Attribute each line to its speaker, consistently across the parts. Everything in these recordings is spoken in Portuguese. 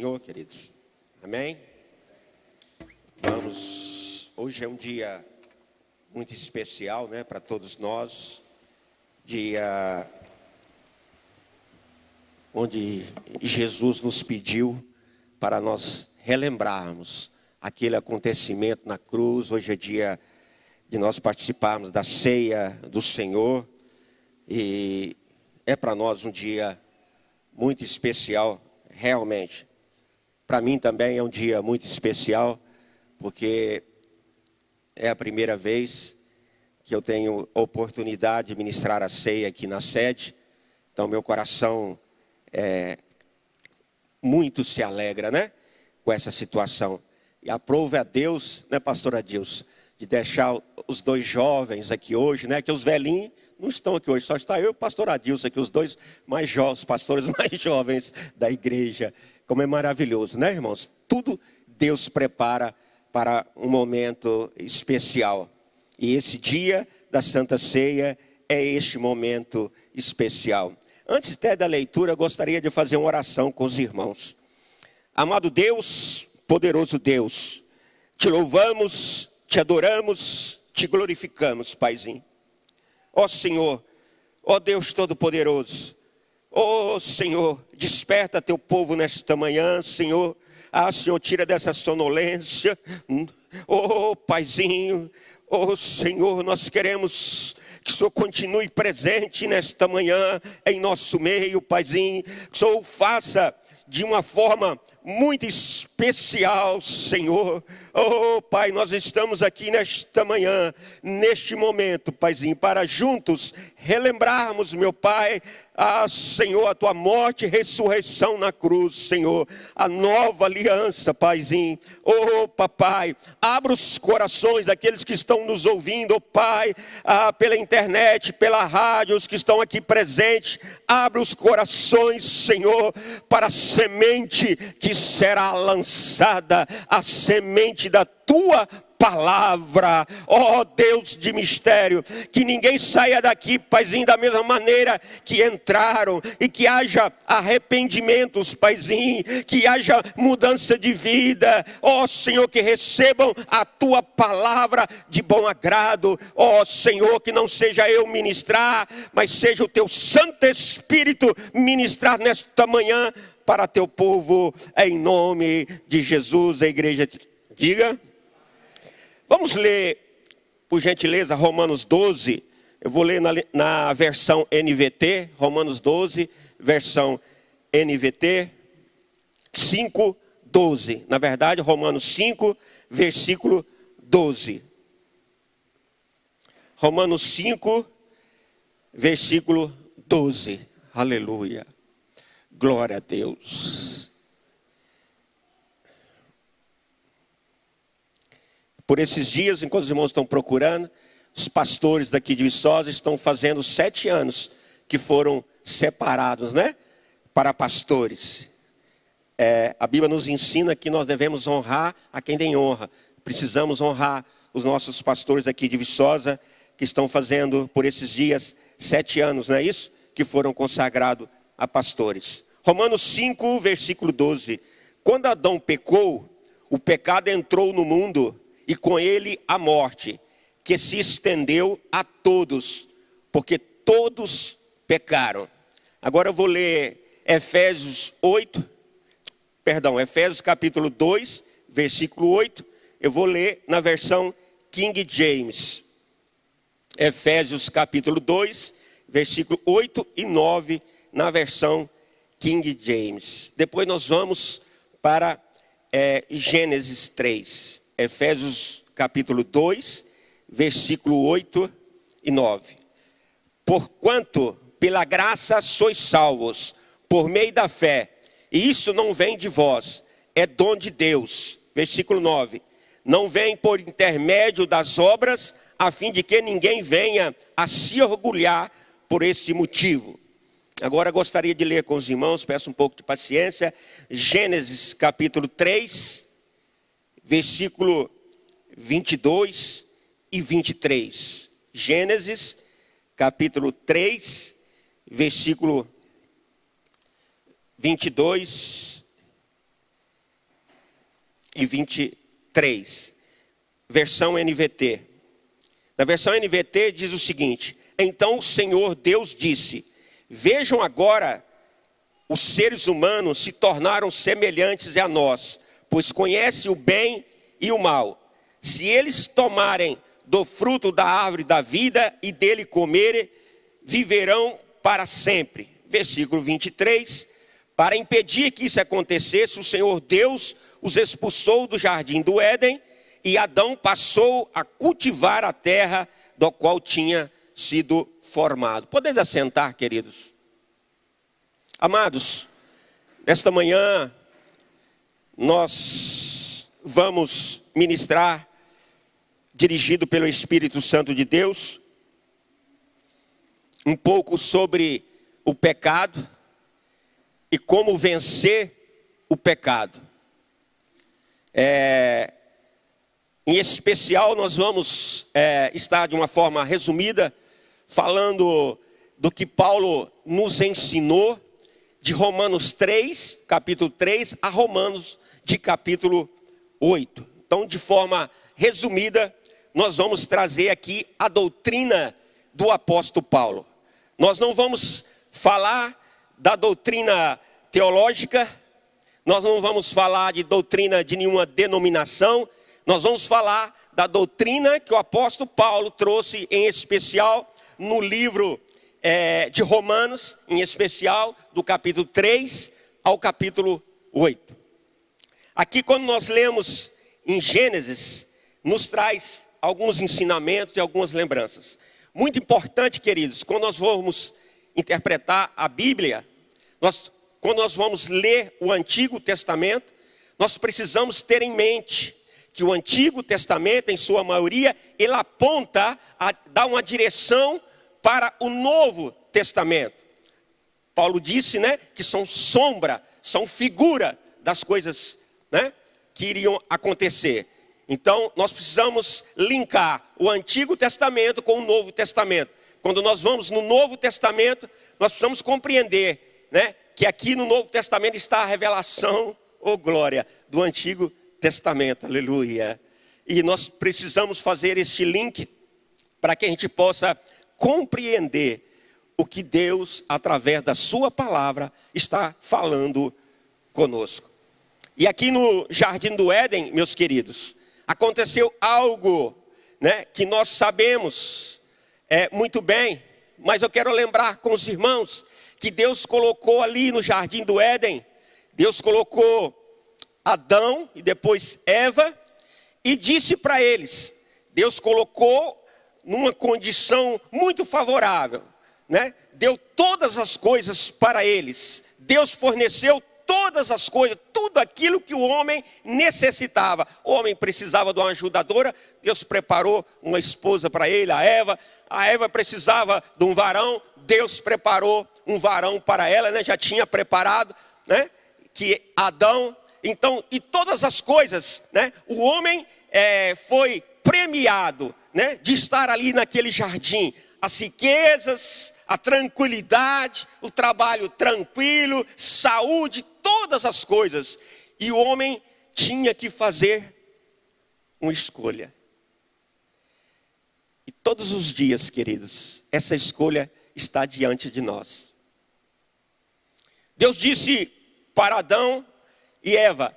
Speaker 1: Senhor, queridos. Amém? Hoje é um dia muito especial, né, para todos nós. Dia onde Jesus nos pediu para nós relembrarmos aquele acontecimento na cruz. Hoje é dia de nós participarmos da ceia do Senhor. E é para nós um dia muito especial, realmente. Para mim também é um dia muito especial, porque é a primeira vez que eu tenho oportunidade de ministrar a ceia aqui na sede. Então meu coração muito se alegra, né, com essa situação. E aprove a Deus, né, pastor Adilson, de deixar os dois jovens aqui hoje, né, que os velhinhos não estão aqui hoje, só está eu e o pastor Adilson aqui, os dois mais jovens, os pastores mais jovens da igreja. Como é maravilhoso, né, irmãos? Tudo Deus prepara para um momento especial. E esse dia da Santa Ceia é este momento especial. Antes até da leitura, eu gostaria de fazer uma oração com os irmãos. Amado Deus, poderoso Deus, te louvamos, te adoramos, te glorificamos, Paizinho. Ó Senhor, ó Deus Todo-Poderoso, ó Senhor, desperta teu povo nesta manhã, Senhor. Senhor, tira dessa sonolência. Ó Paizinho, ó Senhor, nós queremos que o Senhor continue presente nesta manhã em nosso meio, Paizinho. Que o Senhor faça de uma forma muito especial, Senhor. Oh, Pai, nós estamos aqui nesta manhã, neste momento, Paizinho, para juntos relembrarmos, meu Pai, Senhor, a tua morte e ressurreição na cruz, Senhor, a nova aliança, Paizinho. Oh, Papai, abra os corações daqueles que estão nos ouvindo, oh, Pai, pela internet, pela rádio, os que estão aqui presentes. Abra os corações, Senhor, para a semente que será lançada, a semente da tua palavra. Ó Deus de mistério, que ninguém saia daqui, Paizinho, da mesma maneira que entraram, e que haja arrependimentos, Paizinho, que haja mudança de vida. Ó Senhor, que recebam a tua palavra de bom agrado. Ó Senhor, que não seja eu ministrar, mas seja o teu Santo Espírito ministrar nesta manhã para teu povo, em nome de Jesus. A igreja diga. Vamos ler, por gentileza, Romanos 12. Eu vou ler na versão NVT, Romanos 12, versão NVT, 5:12. Na verdade, Romanos 5, versículo 12. Romanos 5, versículo 12. Aleluia. Glória a Deus. Por esses dias, enquanto os irmãos estão procurando, os pastores daqui de Viçosa estão fazendo 7 anos que foram separados, né, para pastores. A Bíblia nos ensina que nós devemos honrar a quem tem honra. Precisamos honrar os nossos pastores daqui de Viçosa, que estão fazendo por esses dias 7 anos, não é isso? Que foram consagrados a pastores. Romanos 5, versículo 12. Quando Adão pecou, o pecado entrou no mundo, e com ele a morte, que se estendeu a todos, porque todos pecaram. Agora eu vou ler Efésios capítulo 2, versículo 8. Eu vou ler na versão King James. Efésios capítulo 2, versículo 8 e 9, na versão King James. Depois nós vamos para Gênesis 3. Efésios capítulo 2, versículo 8 e 9. Porquanto pela graça sois salvos, por meio da fé, e isso não vem de vós, é dom de Deus. Versículo 9. Não vem por intermédio das obras, a fim de que ninguém venha a se orgulhar por esse motivo. Agora gostaria de ler com os irmãos, peço um pouco de paciência, Gênesis capítulo 3, versículo 22 e 23. Gênesis, capítulo 3, versículo 22 e 23, versão NVT. Na versão NVT diz o seguinte: então o Senhor Deus disse: vejam agora, os seres humanos se tornaram semelhantes a nós, pois conhecem o bem e o mal. Se eles tomarem do fruto da árvore da vida e dele comerem, viverão para sempre. Versículo 23, para impedir que isso acontecesse, o Senhor Deus os expulsou do jardim do Éden, e Adão passou a cultivar a terra do qual tinha sido formado. Podeis assentar, queridos. Amados, nesta manhã nós vamos ministrar, dirigido pelo Espírito Santo de Deus, um pouco sobre o pecado e como vencer o pecado. Em especial, nós vamos estar de uma forma resumida, falando do que Paulo nos ensinou, de Romanos 3, capítulo 3, a Romanos, de capítulo 8. Então, de forma resumida, nós vamos trazer aqui a doutrina do apóstolo Paulo. Nós não vamos falar da doutrina teológica, nós não vamos falar de doutrina de nenhuma denominação, nós vamos falar da doutrina que o apóstolo Paulo trouxe, em especial no livro de Romanos, em especial do capítulo 3 ao capítulo 8. Aqui, quando nós lemos em Gênesis, nos traz alguns ensinamentos e algumas lembranças. Muito importante, queridos, quando nós vamos interpretar a Bíblia, quando nós vamos ler o Antigo Testamento, nós precisamos ter em mente que o Antigo Testamento, em sua maioria, ele aponta a dar uma direção para o Novo Testamento. Paulo disse, que são sombra, são figura das coisas, que iriam acontecer. Então, nós precisamos linkar o Antigo Testamento com o Novo Testamento. Quando nós vamos no Novo Testamento, nós precisamos compreender, que aqui no Novo Testamento está a revelação, glória, do Antigo Testamento, aleluia. E nós precisamos fazer este link para que a gente possa compreender o que Deus, através da sua palavra, está falando conosco. E aqui no Jardim do Éden, meus queridos, aconteceu algo, que nós sabemos muito bem, mas eu quero lembrar com os irmãos que Deus colocou ali no Jardim do Éden, Deus colocou Adão e depois Eva, e disse para eles, Deus colocou numa condição muito favorável, deu todas as coisas para eles, Deus forneceu todas as coisas, tudo aquilo que o homem necessitava. O homem precisava de uma ajudadora, Deus preparou uma esposa para ele, a Eva precisava de um varão, Deus preparou um varão para ela, já tinha preparado, que Adão. Então, e todas as coisas, o homem foi premiado, de estar ali naquele jardim, as riquezas, a tranquilidade, o trabalho tranquilo, saúde, todas as coisas. E o homem tinha que fazer uma escolha. E todos os dias, queridos, essa escolha está diante de nós. Deus disse para Adão e Eva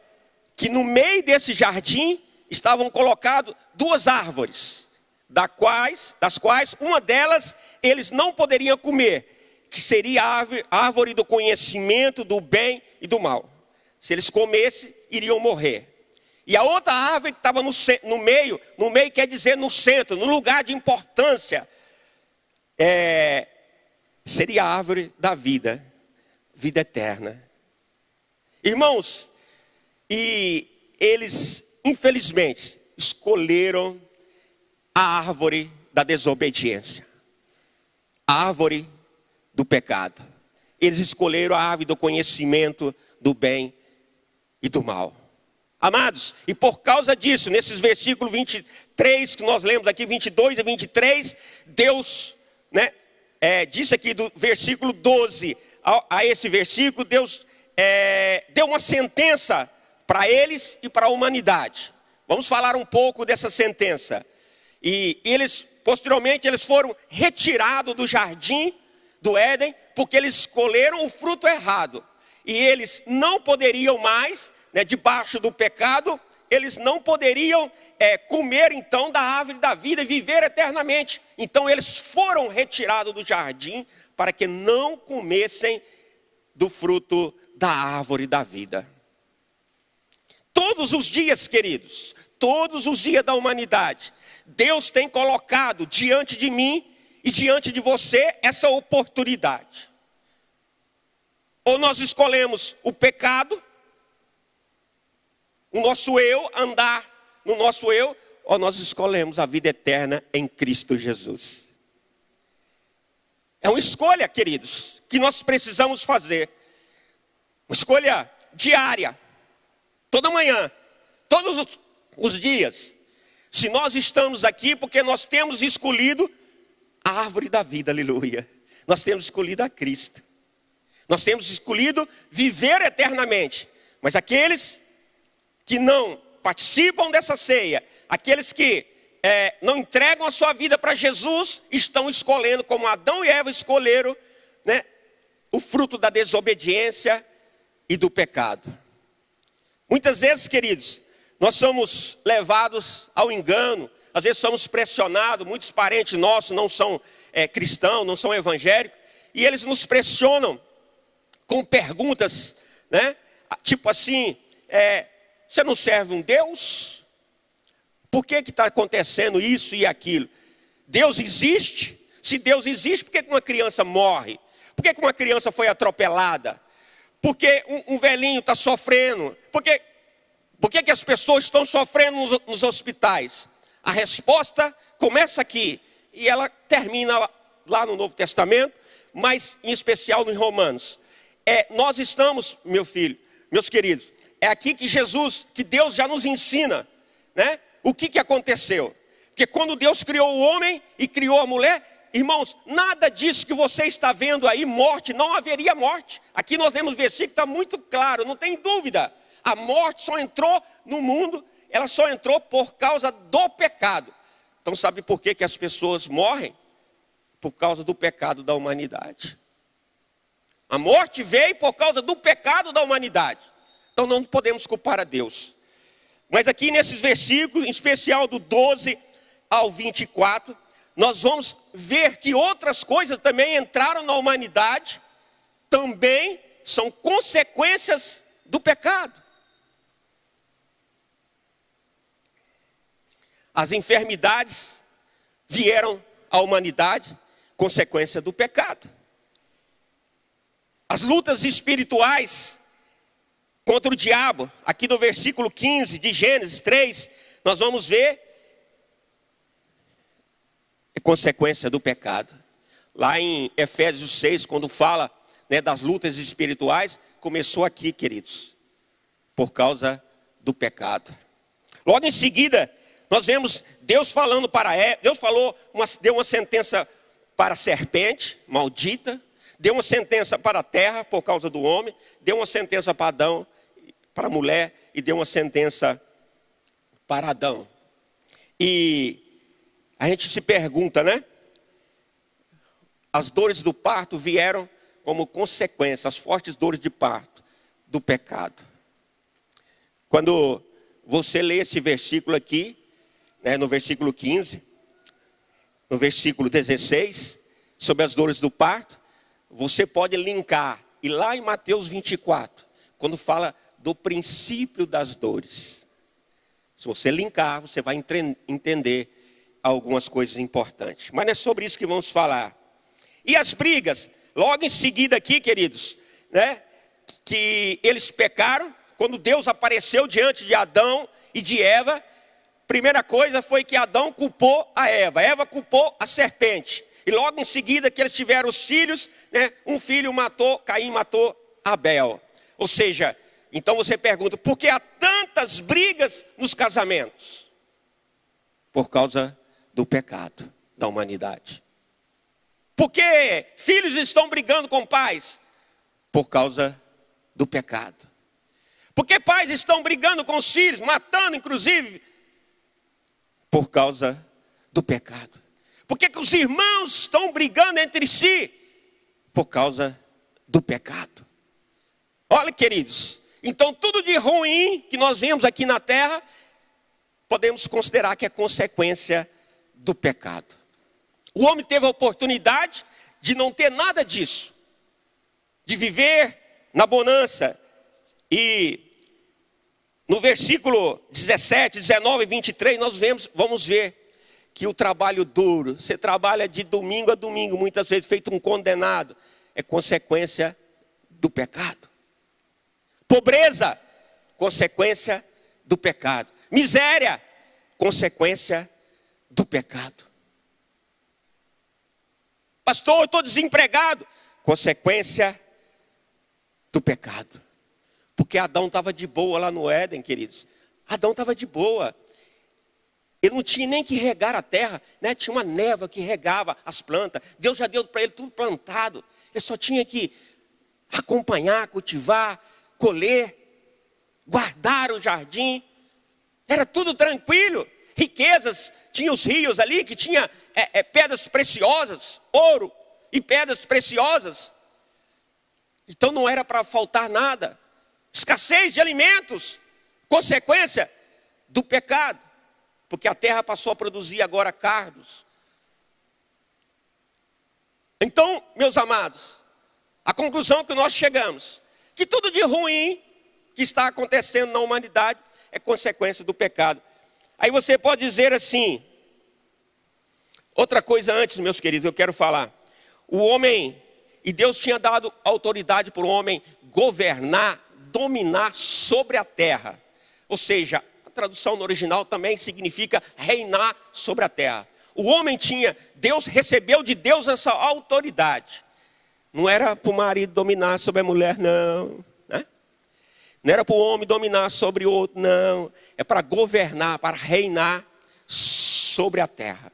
Speaker 1: que no meio desse jardim estavam colocadas duas árvores, das quais uma delas eles não poderiam comer, que seria a árvore do conhecimento do bem e do mal. Se eles comessem, iriam morrer. E a outra árvore que estava no meio quer dizer no centro, no lugar de importância, seria a árvore da vida, vida eterna. Irmãos, e eles, infelizmente, escolheram a árvore da desobediência, a árvore do pecado. Eles escolheram a árvore do conhecimento do bem e do mal. Amados, e por causa disso, nesses versículos 23 que nós lemos aqui, 22 e 23, Deus, disse aqui do versículo 12 a esse versículo, Deus deu uma sentença para eles e para a humanidade. Vamos falar um pouco dessa sentença. E posteriormente, eles foram retirados do jardim do Éden, porque eles escolheram o fruto errado. E eles não poderiam mais, debaixo do pecado, eles não poderiam comer então da árvore da vida e viver eternamente. Então eles foram retirados do jardim para que não comessem do fruto da árvore da vida. Todos os dias, queridos, todos os dias da humanidade, Deus tem colocado diante de mim e diante de você essa oportunidade. Ou nós escolhemos o pecado, o nosso eu, andar no nosso eu, ou nós escolhemos a vida eterna em Cristo Jesus. É uma escolha, queridos, que nós precisamos fazer. Uma escolha diária, toda manhã, todos os dias. Se nós estamos aqui, porque nós temos escolhido a árvore da vida, aleluia. Nós temos escolhido a Cristo. Nós temos escolhido viver eternamente. Mas aqueles que não participam dessa ceia, aqueles que não entregam a sua vida para Jesus, estão escolhendo, como Adão e Eva escolheram, o fruto da desobediência e do pecado. Muitas vezes, queridos, nós somos levados ao engano, às vezes somos pressionados, muitos parentes nossos não são cristãos, não são evangélicos, e eles nos pressionam com perguntas, tipo assim, você não serve um Deus? Por que está acontecendo isso e aquilo? Deus existe? Se Deus existe, por que uma criança morre? Por que uma criança foi atropelada? Por que um velhinho está sofrendo? Por que as pessoas estão sofrendo nos hospitais? A resposta começa aqui e ela termina lá no Novo Testamento, mas em especial em Romanos. Nós estamos, meu filho, meus queridos, é aqui que Deus já nos ensina, o que aconteceu. Porque quando Deus criou o homem e criou a mulher, irmãos, nada disso que você está vendo aí, morte, não haveria morte. Aqui nós temos versículo que está muito claro, não tem dúvida. A morte só entrou no mundo, ela só entrou por causa do pecado. Então sabe por que as pessoas morrem? Por causa do pecado da humanidade. A morte veio por causa do pecado da humanidade. Então não podemos culpar a Deus. Mas aqui nesses versículos, em especial do 12 ao 24, nós vamos ver que outras coisas também entraram na humanidade, também são consequências do pecado. As enfermidades vieram à humanidade, consequência do pecado. As lutas espirituais contra o diabo, aqui no versículo 15 de Gênesis 3, nós vamos ver a consequência do pecado. Lá em Efésios 6, quando fala das lutas espirituais, começou aqui, queridos, por causa do pecado. Logo em seguida, nós vemos Deus falando para Eva, Deus deu uma sentença para a serpente, maldita, deu uma sentença para a terra por causa do homem, deu uma sentença para Adão, para a mulher, e deu uma sentença para Adão. E a gente se pergunta, as dores do parto vieram como consequência, as fortes dores de parto do pecado. Quando você lê esse versículo aqui, no versículo 15, no versículo 16, sobre as dores do parto, você pode linkar, e lá em Mateus 24, quando fala do princípio das dores. Se você linkar, você vai entender algumas coisas importantes. Mas não é sobre isso que vamos falar. E as brigas, logo em seguida aqui, queridos, que eles pecaram, quando Deus apareceu diante de Adão e de Eva, primeira coisa foi que Adão culpou a Eva culpou a serpente. E logo em seguida que eles tiveram os filhos, um filho matou, Caim matou Abel. Ou seja, então você pergunta, por que há tantas brigas nos casamentos? Por causa do pecado da humanidade. Por que filhos estão brigando com pais? Por causa do pecado. Porque pais estão brigando com os filhos, matando inclusive, por causa do pecado. Por que os irmãos estão brigando entre si? Por causa do pecado. Olha, queridos, então tudo de ruim que nós vemos aqui na terra, podemos considerar que é consequência do pecado. O homem teve a oportunidade de não ter nada disso, de viver na bonança. E no versículo 17, 19 e 23, nós vamos ver que o trabalho duro, você trabalha de domingo a domingo, muitas vezes feito um condenado, é consequência do pecado. Pobreza, consequência do pecado. Miséria, consequência do pecado. Pastor, eu estou desempregado, consequência do pecado. Porque Adão estava de boa lá no Éden, queridos. Adão estava de boa. Ele não tinha nem que regar a terra, né? Tinha uma névoa que regava as plantas. Deus já deu para ele tudo plantado. Ele só tinha que acompanhar, cultivar, colher, guardar o jardim. Era tudo tranquilo. Riquezas, tinha os rios ali que tinha pedras preciosas, ouro e pedras preciosas. Então não era para faltar nada. Escassez de alimentos, consequência do pecado. Porque a terra passou a produzir agora cardos. Então, meus amados, a conclusão que nós chegamos, que tudo de ruim que está acontecendo na humanidade é consequência do pecado. Aí você pode dizer assim, outra coisa antes, meus queridos, eu quero falar. O homem, e Deus tinha dado autoridade para o homem governar, dominar sobre a terra. Ou seja, a tradução no original também significa reinar sobre a terra. O homem Deus recebeu de Deus essa autoridade. Não era para o marido dominar sobre a mulher, não. Né? Não era para o homem dominar sobre o outro, não. É para governar, para reinar sobre a terra.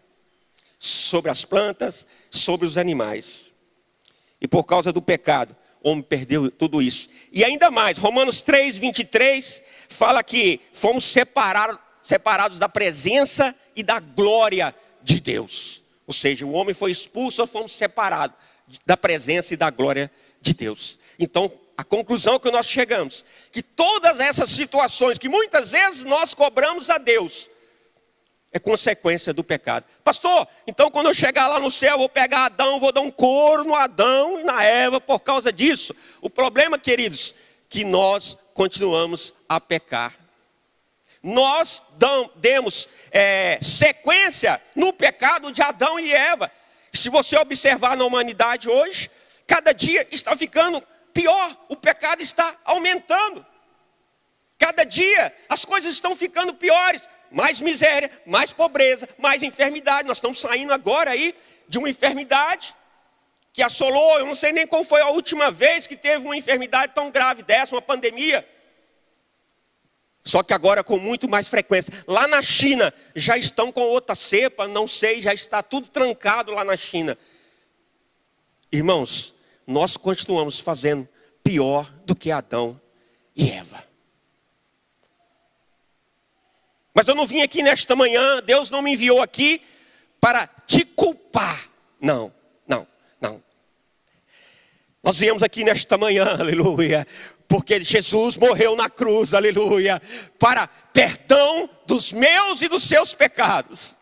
Speaker 1: Sobre as plantas, sobre os animais. E por causa do pecado, o homem perdeu tudo isso. E ainda mais, Romanos 3, 23, fala que fomos separados da presença e da glória de Deus. Ou seja, o homem foi expulso, fomos separados da presença e da glória de Deus. Então, a conclusão que nós chegamos, que todas essas situações que muitas vezes nós cobramos a Deus, é consequência do pecado. Pastor, então quando eu chegar lá no céu, eu vou pegar Adão, vou dar um couro no Adão e na Eva por causa disso. O problema, queridos, que nós continuamos a pecar. Nós demos sequência no pecado de Adão e Eva. Se você observar na humanidade hoje, cada dia está ficando pior, o pecado está aumentando. Cada dia as coisas estão ficando piores. Mais miséria, mais pobreza, mais enfermidade. Nós estamos saindo agora aí de uma enfermidade que assolou. Eu não sei nem qual foi a última vez que teve uma enfermidade tão grave dessa, uma pandemia. Só que agora com muito mais frequência. Lá na China já estão com outra cepa, não sei, já está tudo trancado lá na China. Irmãos, nós continuamos fazendo pior do que Adão e Eva. Mas eu não vim aqui nesta manhã, Deus não me enviou aqui para te culpar. Não. Nós viemos aqui nesta manhã, aleluia, porque Jesus morreu na cruz, aleluia, para perdão dos meus e dos seus pecados.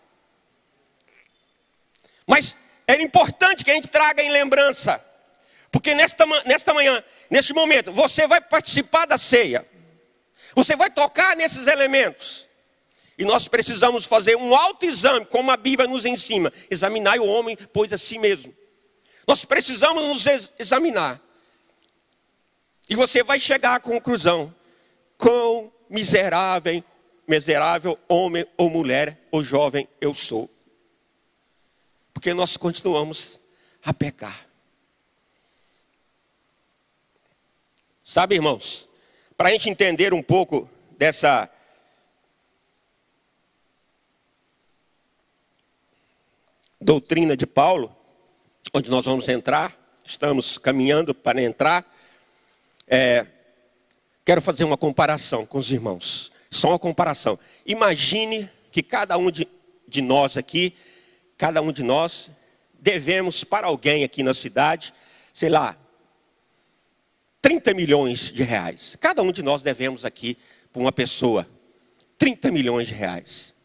Speaker 1: Mas é importante que a gente traga em lembrança, porque nesta manhã, neste momento, você vai participar da ceia, você vai tocar nesses elementos. E nós precisamos fazer um autoexame, como a Bíblia nos ensina. Examinar o homem, pois a si mesmo. Nós precisamos nos examinar. E você vai chegar à conclusão. Quão miserável homem ou mulher ou jovem eu sou. Porque nós continuamos a pecar. Sabe, irmãos, para a gente entender um pouco dessa doutrina de Paulo, onde nós vamos entrar, estamos caminhando para entrar. Quero fazer uma comparação com os irmãos. Só uma comparação. Imagine que cada um de nós aqui, cada um de nós, devemos para alguém aqui na cidade, sei lá, 30 milhões de reais. Cada um de nós devemos aqui para uma pessoa 30 milhões de reais.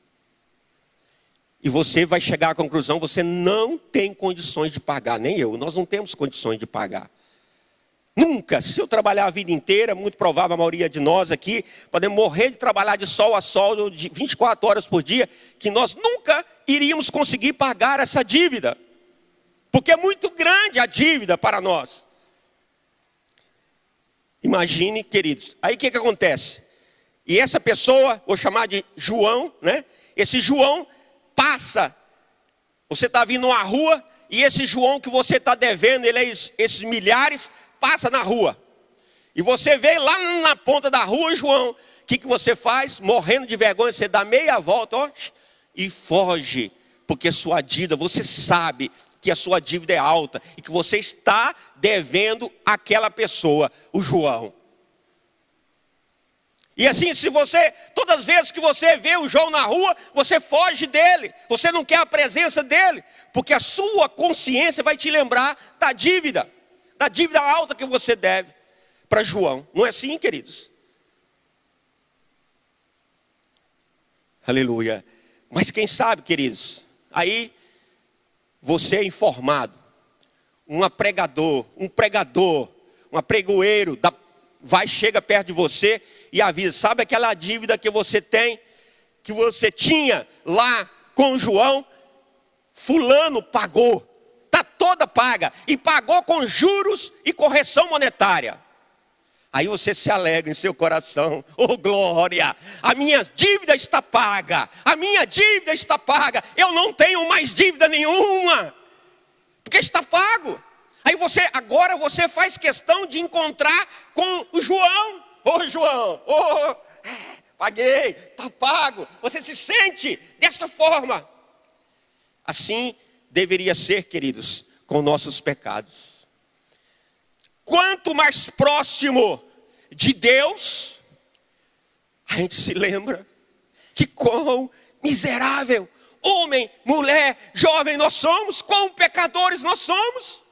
Speaker 1: E você vai chegar à conclusão, você não tem condições de pagar, nem eu, nós não temos condições de pagar. Nunca, se eu trabalhar a vida inteira, muito provável a maioria de nós aqui, podemos morrer de trabalhar de sol a sol, de 24 horas por dia, que nós nunca iríamos conseguir pagar essa dívida. Porque é muito grande a dívida para nós. Imagine, queridos, aí o que acontece? E essa pessoa, vou chamar de João, né? Esse João passa, você está vindo numa rua, e esse João que você está devendo, ele é esses milhares, passa na rua. E você vê lá na ponta da rua, João, o que você faz? Morrendo de vergonha, você dá meia volta, ó, e foge. Porque sua dívida, você sabe que a sua dívida é alta e que você está devendo àquela pessoa, o João. E assim, se você, todas as vezes que você vê o João na rua, você foge dele, você não quer a presença dele, porque a sua consciência vai te lembrar da dívida alta que você deve para João. Não é assim, queridos? Aleluia. Mas quem sabe, queridos, aí você é informado, um pregador, um pregoeiro, chega perto de você e avisa, sabe aquela dívida que você tem, que você tinha lá com João? Fulano pagou, está toda paga, e pagou com juros e correção monetária. Aí você se alegra em seu coração, oh glória, a minha dívida está paga, eu não tenho mais dívida nenhuma, porque está pago. Aí agora você faz questão de encontrar com o João, João, paguei, está pago, você se sente desta forma. Assim deveria ser, queridos, com nossos pecados. Quanto mais próximo de Deus, a gente se lembra que quão miserável, homem, mulher, jovem nós somos, quão pecadores nós somos.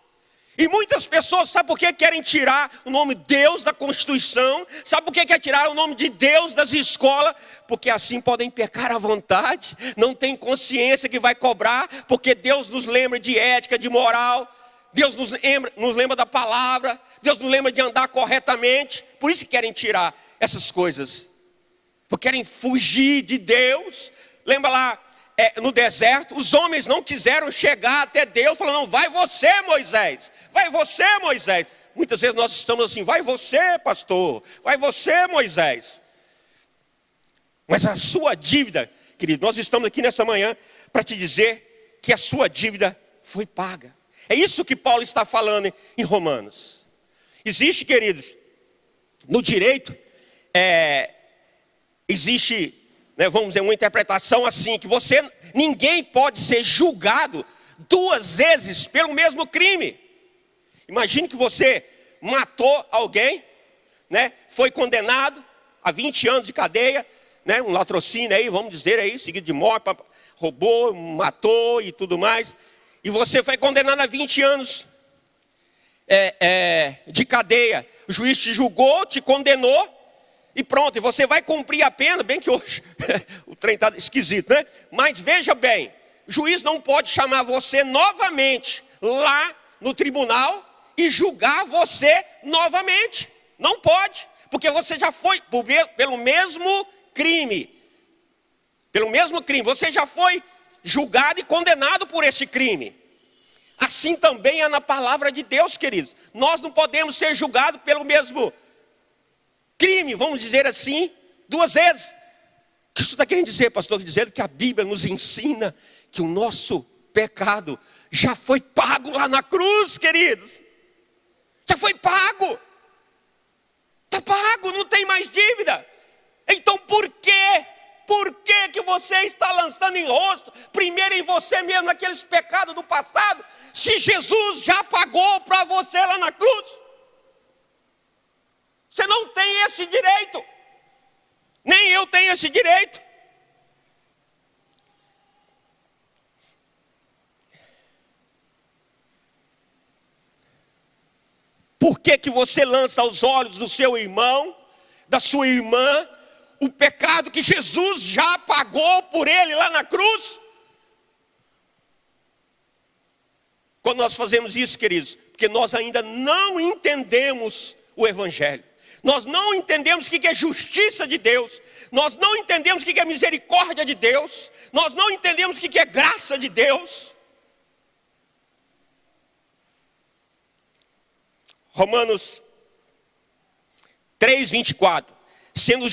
Speaker 1: E muitas pessoas, sabe por que querem tirar o nome Deus da Constituição? Sabe por que querem tirar o nome de Deus das escolas? Porque assim podem pecar à vontade, não tem consciência que vai cobrar, porque Deus nos lembra de ética, de moral, Deus nos lembra da palavra, Deus nos lembra de andar corretamente. Por isso que querem tirar essas coisas, porque querem fugir de Deus. Lembra lá, no deserto, os homens não quiseram chegar até Deus, falando, não, vai você Moisés, vai você Moisés. Muitas vezes nós estamos assim, vai você pastor, vai você Moisés. Mas a sua dívida, querido, nós estamos aqui nessa manhã para te dizer que a sua dívida foi paga. É isso que Paulo está falando em Romanos. Existe, queridos, no direito, existe, vamos dizer, uma interpretação assim, que ninguém pode ser julgado 2 vezes pelo mesmo crime. Imagine que você matou alguém, foi condenado a 20 anos de cadeia, um latrocínio aí, vamos dizer aí, seguido de morte, roubou, matou e tudo mais. E você foi condenado a 20 anos de cadeia. O juiz te julgou, te condenou. E pronto, e você vai cumprir a pena, bem que hoje o trem está esquisito, né? Mas veja bem, o juiz não pode chamar você novamente lá no tribunal e julgar você novamente. Não pode, porque você já foi pelo mesmo crime. Pelo mesmo crime, você já foi julgado e condenado por esse crime. Assim também é na palavra de Deus, queridos. Nós não podemos ser julgados pelo mesmo crime, vamos dizer assim, 2 vezes. O que isso está querendo dizer, pastor? Dizendo que a Bíblia nos ensina que o nosso pecado já foi pago lá na cruz, queridos. Já foi pago. Está pago, não tem mais dívida. Então por quê? Por que você está lançando em rosto, primeiro em você mesmo, naqueles pecados do passado, se Jesus já pagou para você lá na cruz? Você não tem esse direito. Nem eu tenho esse direito. Por que que você lança aos olhos do seu irmão, da sua irmã, o pecado que Jesus já pagou por ele lá na cruz? Quando nós fazemos isso, queridos, porque nós ainda não entendemos o Evangelho. Nós não entendemos o que é justiça de Deus. Nós não entendemos o que é misericórdia de Deus. Nós não entendemos o que é graça de Deus. Romanos 3:24. Sendo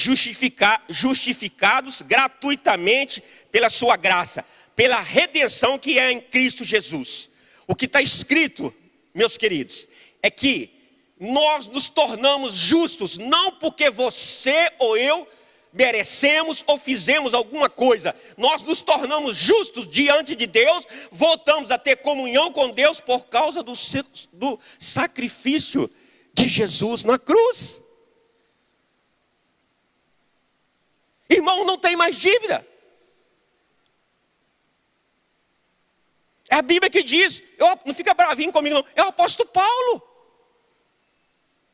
Speaker 1: justificados gratuitamente pela sua graça, pela redenção que é em Cristo Jesus. O que está escrito, meus queridos, é que nós nos tornamos justos, não porque você ou eu merecemos ou fizemos alguma coisa. Nós nos tornamos justos diante de Deus, voltamos a ter comunhão com Deus por causa do sacrifício de Jesus na cruz. Irmão, não tem mais dívida. É a Bíblia que diz, não fica bravinho comigo não, é o apóstolo Paulo.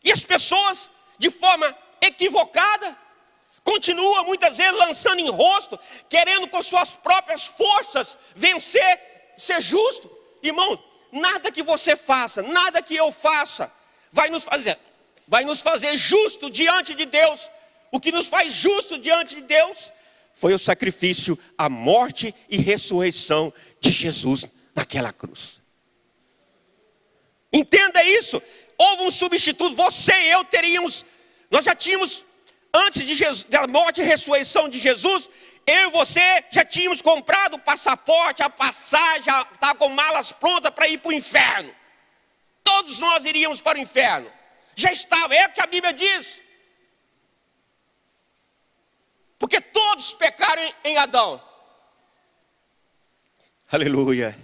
Speaker 1: E as pessoas, de forma equivocada, continuam muitas vezes lançando em rosto, querendo com suas próprias forças vencer, ser justo. Irmão, nada que você faça, nada que eu faça, vai nos fazer justo diante de Deus. O que nos faz justo diante de Deus foi o sacrifício, a morte e ressurreição de Jesus naquela cruz. Entenda isso. Houve um substituto. Você e eu nós já tínhamos, antes de Jesus, da morte e ressurreição de Jesus, eu e você já tínhamos comprado o passaporte, a passagem, já estava com malas prontas para ir para o inferno. Todos nós iríamos para o inferno. Já estava, é o que a Bíblia diz. Porque todos pecaram em Adão. Aleluia.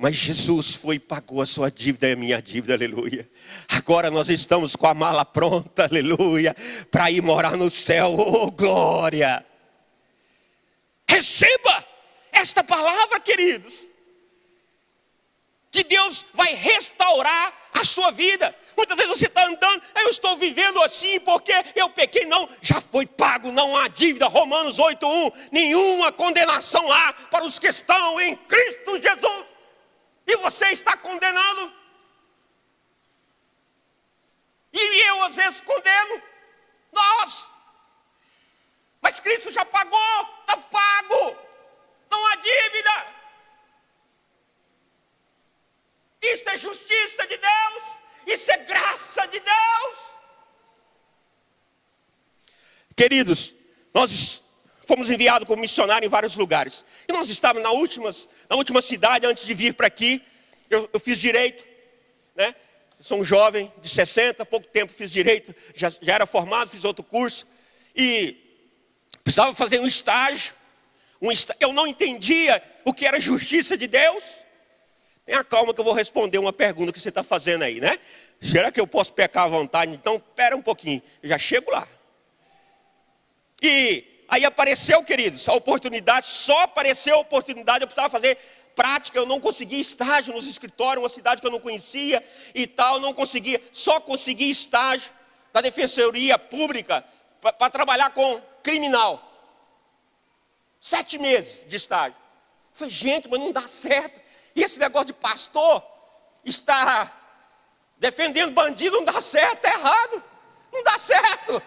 Speaker 1: Mas Jesus foi e pagou a sua dívida e a minha dívida, aleluia. Agora nós estamos com a mala pronta, aleluia, para ir morar no céu, oh glória. Receba esta palavra, queridos. Que Deus vai restaurar a sua vida. Muitas vezes você está andando, eu estou vivendo assim porque eu pequei. Não, já foi pago, não há dívida. Romanos 8:1, nenhuma condenação há para os que estão em Cristo Jesus. E você está condenando. E eu às vezes condeno. Nós. Mas Cristo já pagou, está pago. Não há dívida. Isto é justiça de Deus. Isso é graça de Deus. Queridos, nós fomos enviados como missionário em vários lugares. E nós estávamos na última cidade antes de vir para aqui. Eu fiz direito, né? Eu sou um jovem de 60, pouco tempo fiz direito. Já era formado, fiz outro curso. E precisava fazer um estágio. Eu não entendia o que era justiça de Deus. Tenha calma que eu vou responder uma pergunta que você está fazendo aí, né? Será que eu posso pecar à vontade? Então, espera um pouquinho, eu já chego lá. E aí apareceu, queridos, a oportunidade, só apareceu a oportunidade, eu precisava fazer prática, eu não conseguia estágio nos escritórios, uma cidade que eu não conhecia e tal, não conseguia, só consegui estágio na Defensoria Pública para trabalhar com criminal. 7 meses de estágio. Eu falei, gente, mas não dá certo. E esse negócio de pastor está defendendo bandido, não dá certo, é errado. Não dá certo.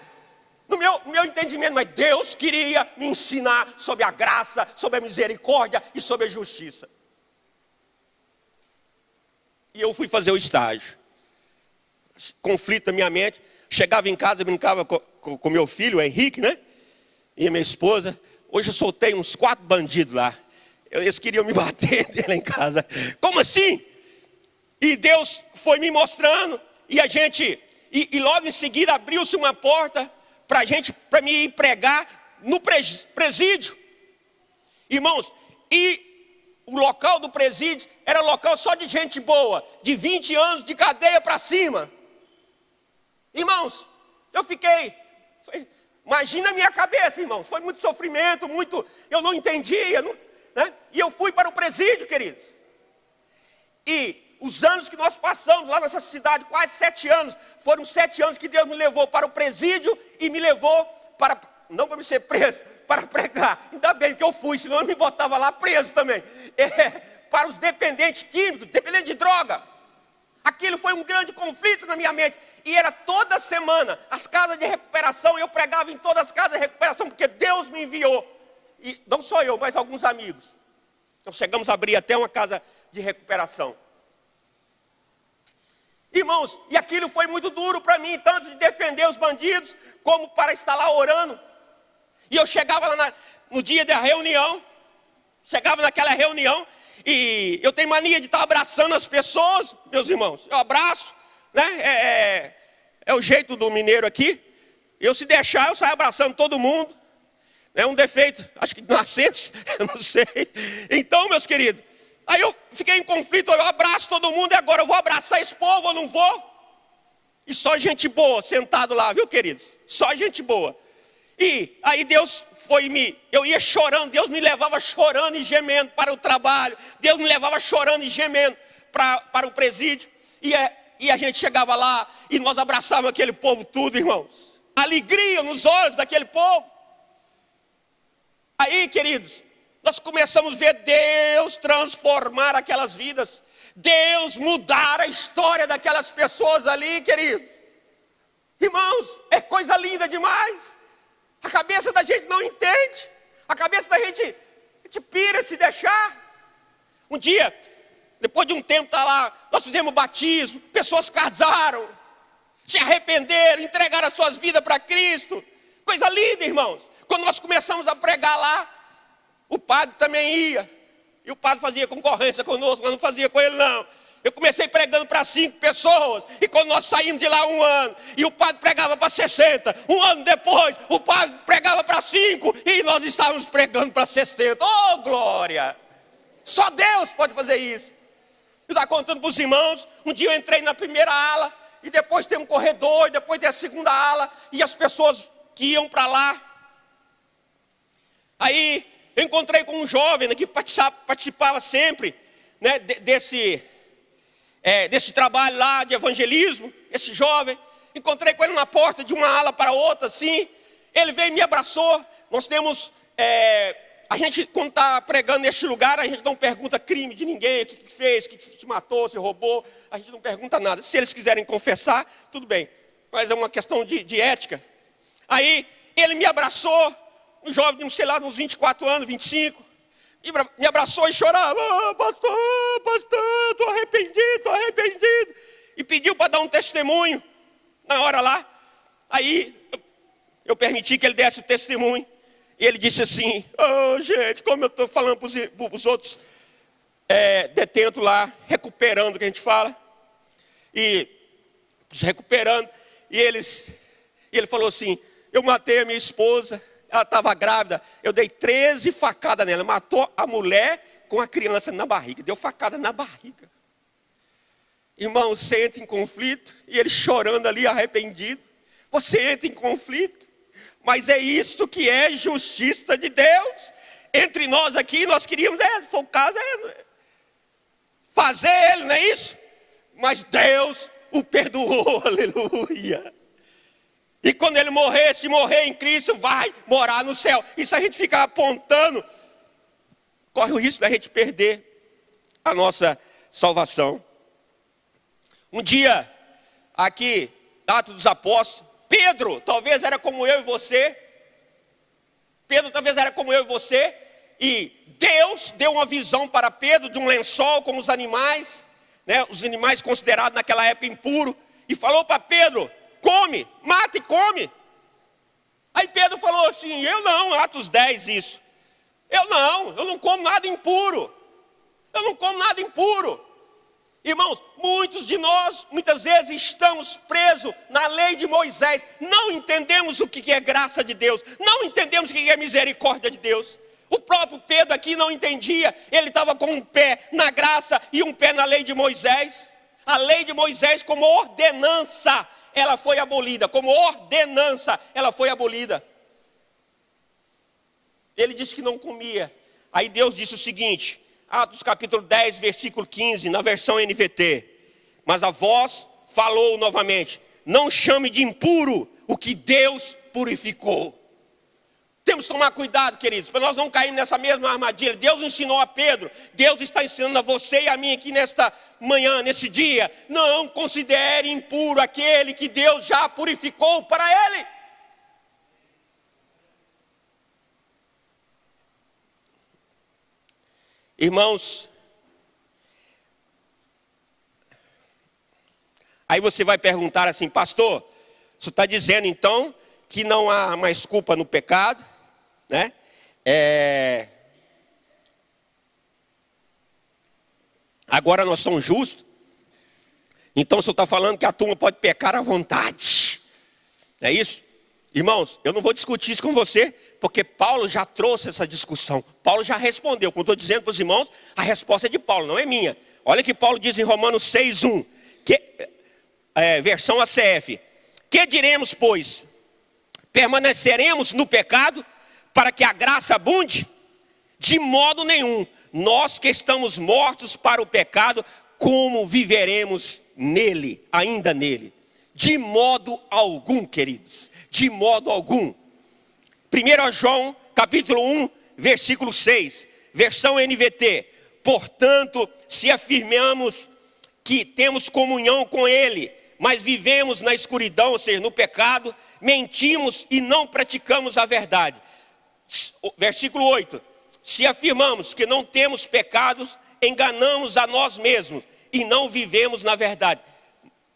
Speaker 1: No meu entendimento, mas Deus queria me ensinar sobre a graça, sobre a misericórdia e sobre a justiça. E eu fui fazer o estágio. Conflito na minha mente. Chegava em casa, brincava com meu filho, o Henrique, né? E a minha esposa. Hoje eu soltei uns 4 bandidos lá. Eles queriam me bater lá em casa. Como assim? E Deus foi me mostrando. E logo em seguida abriu-se uma porta para me ir pregar no presídio. Irmãos, e o local do presídio era local só de gente boa. De 20 anos de cadeia para cima. Irmãos, eu fiquei... Imagina a minha cabeça, irmãos. Foi muito sofrimento, eu não entendia. Né? E eu fui para o presídio, queridos. E os anos que nós passamos lá nessa cidade, quase 7 anos, foram 7 anos que Deus me levou para o presídio e me levou para, não para me ser preso, para pregar. Ainda bem que eu fui, senão eu me botava lá preso também. Para os dependentes químicos, dependentes de droga. Aquilo foi um grande conflito na minha mente. E era toda semana, as casas de recuperação, eu pregava em todas as casas de recuperação, porque Deus me enviou. E não só eu, mas alguns amigos. Nós chegamos a abrir até uma casa de recuperação. Irmãos, e aquilo foi muito duro para mim, tanto de defender os bandidos, como para estar lá orando. E eu chegava lá no dia da reunião, chegava naquela reunião, e eu tenho mania de estar abraçando as pessoas, meus irmãos. Eu abraço, né? É o jeito do mineiro aqui. Eu, se deixar, eu saio abraçando todo mundo. É um defeito, acho que nascentes, eu não sei. Então, meus queridos, aí eu fiquei em conflito, eu abraço todo mundo e agora eu vou abraçar esse povo ou não vou? E só gente boa sentado lá, viu, queridos? Só gente boa. E aí Deus eu ia chorando, Deus me levava chorando e gemendo para o trabalho. Deus me levava chorando e gemendo para o presídio. E a gente chegava lá e nós abraçávamos aquele povo tudo, irmãos. Alegria nos olhos daquele povo. Aí, queridos, nós começamos a ver Deus transformar aquelas vidas. Deus mudar a história daquelas pessoas ali, queridos. Irmãos, é coisa linda demais. A cabeça da gente não entende. A cabeça da gente pira se deixar. Um dia, depois de um tempo tá lá, nós fizemos batismo, pessoas casaram, se arrependeram, entregaram as suas vidas para Cristo. Coisa linda, irmãos. Quando nós começamos a pregar lá, o padre também ia. E o padre fazia concorrência conosco, mas não fazia com ele não. Eu comecei pregando para 5 pessoas. E quando nós saímos de lá 1 ano, e o padre pregava para 60. 1 ano depois, o padre pregava para 5. E nós estávamos pregando para 60. Oh, glória! Só Deus pode fazer isso. Eu estava contando para os irmãos. Um dia eu entrei na primeira ala. E depois tem um corredor. E depois tem a segunda ala. E as pessoas que iam para lá. Aí eu encontrei com um jovem, né, que participava sempre, né, desse trabalho lá de evangelismo. Esse jovem, encontrei com ele na porta de uma ala para outra, assim. Ele veio e me abraçou. Nós temos, a gente quando está pregando neste lugar, a gente não pergunta crime de ninguém, o que fez, o que te matou, se roubou. A gente não pergunta nada. Se eles quiserem confessar, tudo bem. Mas é uma questão de ética. Aí ele me abraçou. Um jovem, sei lá, uns 24 anos, 25, me abraçou e chorava. Oh, pastor, estou arrependido. E pediu para dar um testemunho na hora lá. Aí eu permiti que ele desse o testemunho. E ele disse assim, oh gente, como eu estou falando para os outros detentos lá, recuperando, que a gente fala. E recuperando. E ele falou assim, eu matei a minha esposa. Ela estava grávida, eu dei 13 facadas nela. Matou a mulher com a criança na barriga. Deu facada na barriga. Irmão, você entra em conflito. E ele chorando ali, arrependido. Você entra em conflito. Mas é isto que é justiça de Deus. Entre nós aqui, nós queríamos, se for o caso, fazer ele, não é isso? Mas Deus o perdoou, aleluia. E quando ele morrer, se morrer em Cristo, vai morar no céu. E se a gente ficar apontando, corre o risco da gente perder a nossa salvação. Um dia, aqui, Atos dos Apóstolos, Pedro talvez era como eu e você. E Deus deu uma visão para Pedro de um lençol com os animais, né, os animais considerados naquela época impuros. E falou para Pedro, come, mata e come. Aí Pedro falou assim, eu não, Atos 10 isso. Eu não como nada impuro. Irmãos, muitos de nós, muitas vezes estamos presos na lei de Moisés. Não entendemos o que é graça de Deus. Não entendemos o que é misericórdia de Deus. O próprio Pedro aqui não entendia. Ele estava com um pé na graça e um pé na lei de Moisés. A lei de Moisés como ordenança. ela foi abolida, como ordenança, ela foi abolida. Ele disse que não comia. Aí Deus disse o seguinte, Atos capítulo 10, versículo 15, na versão NVT. Mas a voz falou novamente, não chame de impuro o que Deus purificou. Temos que tomar cuidado, queridos, para nós não cairmos nessa mesma armadilha. Deus ensinou a Pedro, Deus está ensinando a você e a mim aqui nesta manhã, nesse dia. Não considere impuro aquele que Deus já purificou para ele. Irmãos, aí você vai perguntar assim, pastor, você está dizendo então que não há mais culpa no pecado, né? Agora nós somos justos, então o senhor está falando que a turma pode pecar à vontade, é isso? Irmãos, eu não vou discutir isso com você, porque Paulo já trouxe essa discussão. Paulo já respondeu. Como estou dizendo para os irmãos, a resposta é de Paulo, não é minha. Olha que Paulo diz em Romanos 6:1, versão ACF. Que diremos, pois? Permaneceremos no pecado para que a graça abunde? De modo nenhum. Nós que estamos mortos para o pecado, como viveremos nele, ainda nele? De modo algum, queridos. De modo algum. 1 João, capítulo 1, versículo 6, versão NVT. Portanto, se afirmamos que temos comunhão com Ele, mas vivemos na escuridão, ou seja, no pecado, mentimos e não praticamos a verdade. Versículo 8. Se afirmamos que não temos pecados, enganamos a nós mesmos e não vivemos na verdade.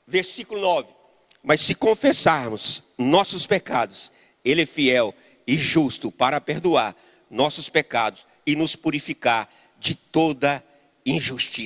Speaker 1: Versículo 9. Mas se confessarmos nossos pecados, Ele é fiel e justo para perdoar nossos pecados e nos purificar de toda injustiça.